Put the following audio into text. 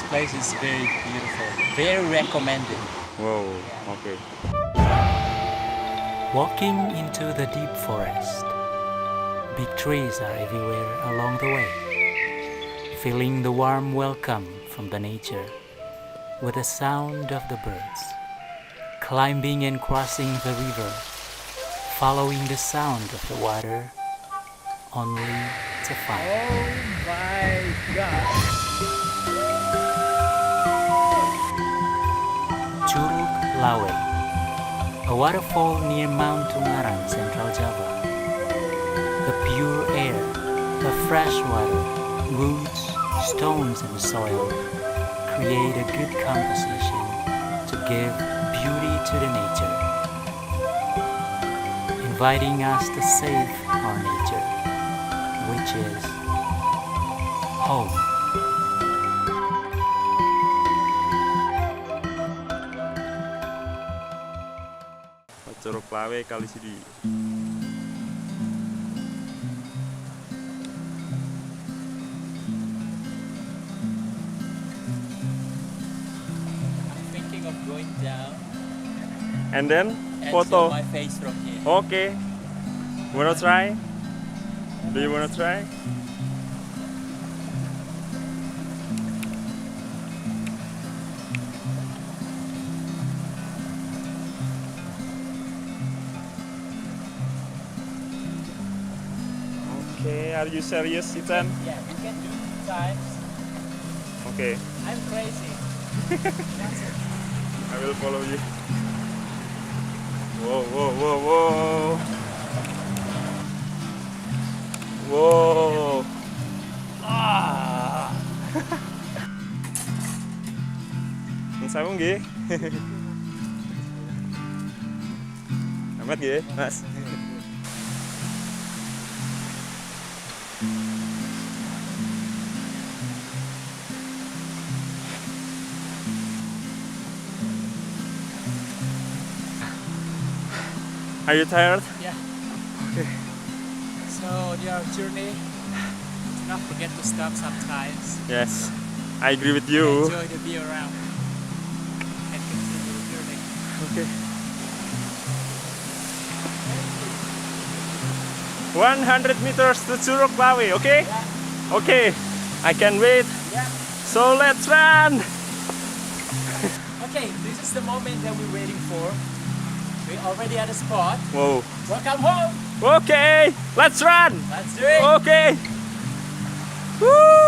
place is very beautiful. Very recommended. Wow, okay. Walking into the deep forest. Big trees are everywhere along the way. Feeling the warm welcome from the nature with the sound of the birds. Climbing and crossing the river. Following the sound of the water. Only to find. Oh my God! Curug, Lawe, a waterfall near Mount Ungaran, Central Java. The pure air, the fresh water, roots, stones and soil create a good composition to give beauty to the nature, inviting us to save our nature, which is home. Curug Lawe kali sini. I'm thinking of going down And then and photo. show my face from here. Okay. Wanna try? Do you wanna try? Okay, are you serious, Ethan? Yeah, we can do 2 times. Okay, I'm crazy. That's it. I will follow you. Whoa, whoa, whoa, whoa. Whoa. Ah. Samu nggih? Amat nggih, Mas? Are you tired? Yeah. Okay. So on your journey, do not forget to stop sometimes. Yes, I agree with you. Enjoy the view around and continue the journey. Okay. 100 meters to Curug Lawe, okay? Yeah. Okay, I can wait. Yeah. So let's run! Okay, this is the moment that we're waiting for. We're already at the spot. Whoa. Welcome home. Okay, let's run! Let's do it. Okay. Woo!